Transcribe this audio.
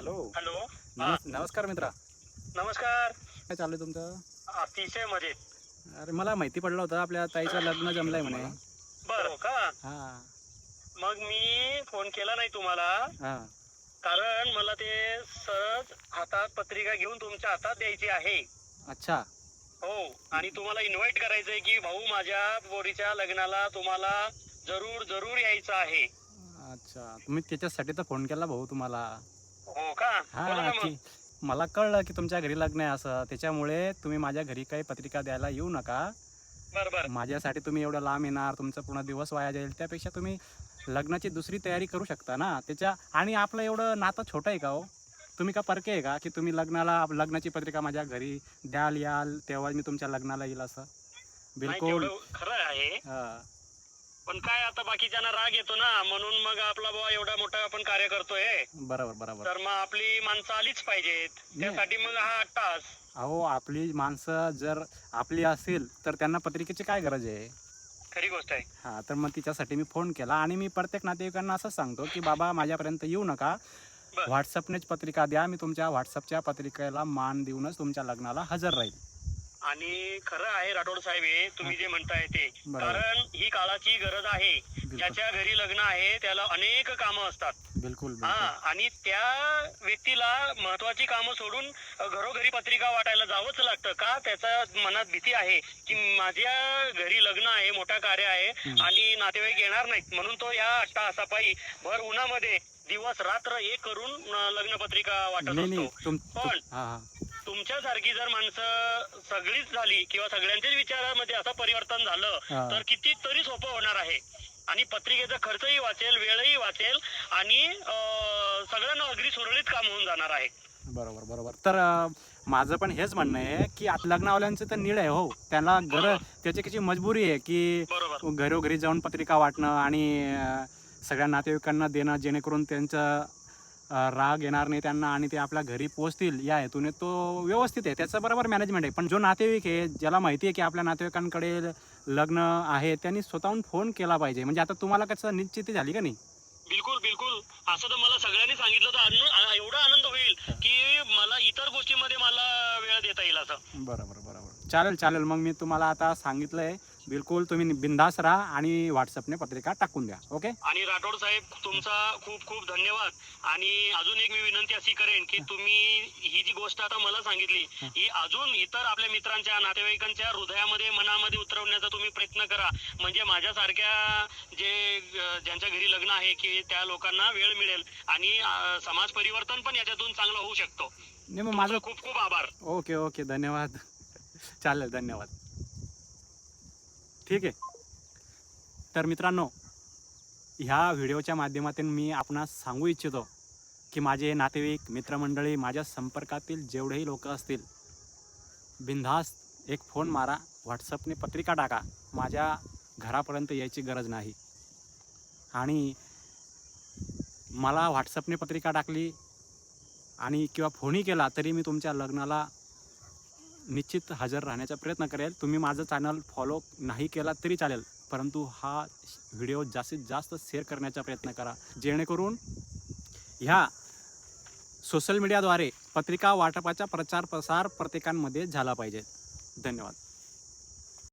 Hello. Hello. नमस्कार मित्रा. नमस्कार. काय चालू आहे तुमचं? अतिशय मजेत. अरे मला माहिती पडलं होतं आपल्या ताईचं लग्न जमलंय म्हणे. बरं का? हा मग मी फोन केला नाही तुम्हाला हा. कारण मला ते सहज हातात पत्रिका घेऊन तुमच्या हातात द्यायची आहे. अच्छा. हो, आणि तुम्हाला इन्व्हाइट करायचंय की भाऊ माझ्या पोरीच्या लग्नाला तुम्हाला जरूर जरूर यायचं आहे. अच्छा, तुम्ही त्याच्यासाठी तर फोन केला भाऊ तुम्हाला. हो का? बोला हा ना मग. की मला कळलं की तुमच्या घरी लग्न आहे असं, त्याच्यामुळे तुम्ही माझ्या घरी काही पत्रिका द्यायला येऊ नका. बरं. माझ्यासाठी तुम्ही एवढं लांब येणार, तुमचा पूर्ण दिवस वाया जाईल, त्यापेक्षा तुम्ही लग्नाची दुसरी तयारी करू शकता ना त्याच्या. आणि आपलं एवढं नातं छोटं आहे का हो? तुम्ही का परके आहे का की तुम्ही लग्नाची पत्रिका माझ्या घरी द्याल याल तेव्हा मी तुमच्या लग्नाला येईल असं? नाही, बिलकुल. तेवढं खरं आहे. हा. पण काय आता बाकीच्यांना राग येतो ना, म्हणून मग आपला बाबा एवढा मोठा आपण कार्य करतोय बरोबर बरोबर. तर मग आपली माणसं आलीच पाहिजेत. नाही. त्यासाठी मग हा 8 तास. अहो, आपली माणसं जर आपली असेल तर त्यांना पत्रिकेची काय गरज आहे? खरी गोष्ट आहे. हा, तर मग तिच्यासाठी मी फोन केला आणि मी प्रत्येक नातेवाईकांना असंच सांगतो की बाबा माझ्यापर्यंत येऊ नका, बरं. व्हॉट्सअपनेच पत्रिका द्या, मी तुमच्या व्हॉट्सअपच्या पत्रिकेला मान देऊनच तुमच्या लग्नाला हजर राहील. आणि खरं आहे राठोड साहेब, हे तुम्ही जे म्हणताय ते, बरोबर. कारण ही काळाची गरज आहे. ज्याच्या घरी लग्न आहे त्याला अनेक कामं असतात. बिलकुल हा, बिलकुल. आणि त्या व्यक्तीला महत्वाची कामं सोडून घरोघरी पत्रिका वाटायला जावंच लागतं का? त्याच्या मनात भीती आहे की माझ्या घरी लग्न आहे, मोठा कार्य आहे आणि नातेवाईक येणार नाहीत, म्हणून तो या 8 तासापायी भर उन्हामध्ये दिवस रात्र एक करून लग्न पत्रिका वाटत नाही असतो. पण हा हा. तुमच्यासारखी जर माणसं सगळीच झाली किंवा सगळ्यांच्याच विचारामध्ये असं परिवर्तन झालं हा. तर कितीतरी सोपं होणार आहे. आणि पत्रिकेचा खर्चही वाचेल, वेळही वाचेल आणि सगळ्यांना अगदी सुरळीत काम होऊन जाणार आहे. बरोबर बरोबर. तर माझं पण हेच म्हणणं आहे की आता लग्नावाल्यांचं तर नीड आहे हो, त्यांना त्याची कशी मजबुरी आहे की बरोबर. घरोघरी जाऊन पत्रिका वाटणं आणि सगळ्या नातेवाईकांना देणं, जेणेकरून त्यांचं राग येणार नाही त्यांना आणि ते आपल्या घरी पोहोचतील या हेतूने तो व्यवस्थित आहे, त्याचं बरोबर मॅनेजमेंट आहे. पण जो नातेवाईक आहे, ज्याला माहिती आहे की आपल्या नातेवाईकांकडे लग्न आहे, त्यांनी स्वतःहून फोन केला पाहिजे. म्हणजे आता तुम्हाला कसं निश्चिती झाली का नाही? बिलकुल. असं तर मला सगळ्यांनी सांगितलं तर एवढा आनंद होईल की मला इतर गोष्टींमध्ये मला वेळ देता येईल असं. बरोबर. चालेल. मग मी तुम्हाला आता सांगितलंय, बिलकुल तुम्ही बिंदास राहा आणि व्हॉट्सअपने पत्रिका टाकून द्या. ओके. आणि राठोड साहेब, तुमचा खूप खूप धन्यवाद. आणि अजून एक मी विनंती अशी करेन की तुम्ही ही जी गोष्ट आता मला सांगितली ही अजून इतर आपल्या मित्रांच्या, नातेवाईकांच्या हृदयामध्ये, मनामध्ये उतरवण्याचा तुम्ही प्रयत्न करा. म्हणजे माझ्यासारख्या ज्यांच्या घरी लग्न आहे की त्या लोकांना वेळ मिळेल आणि समाज परिवर्तन पण याच्यातून चांगलं होऊ शकतो. नाही मग माझं खूप खूप आभार. ओके धन्यवाद. चालेल, धन्यवाद. ठीक आहे. तर मित्रांनो, ह्या व्हिडिओच्या माध्यमातून मी आपणास सांगू इच्छितो की माझे नातेवाईक, मित्रमंडळी, माझ्या संपर्कातील जेवढेही लोक असतील, बिनधास्त एक फोन मारा, व्हॉट्सअपने पत्रिका टाका. माझ्या घरापर्यंत यायची गरज नाही. आणि मला व्हॉट्सअपने पत्रिका टाकली आणि किंवा फोनही केला तरी मी तुमच्या लग्नाला निश्चित हजर राहण्याचा प्रयत्न करेल. तुम्ही माझं चॅनल फॉलो नाही केला तरी चालेल, परंतु हा व्हिडिओ जास्तीत जास्त शेअर करण्याचा प्रयत्न करा, जेणेकरून ह्या सोशल मीडियाद्वारे पत्रिका वाटपाचा प्रचार प्रसार प्रत्येकांमध्ये झाला पाहिजे. धन्यवाद.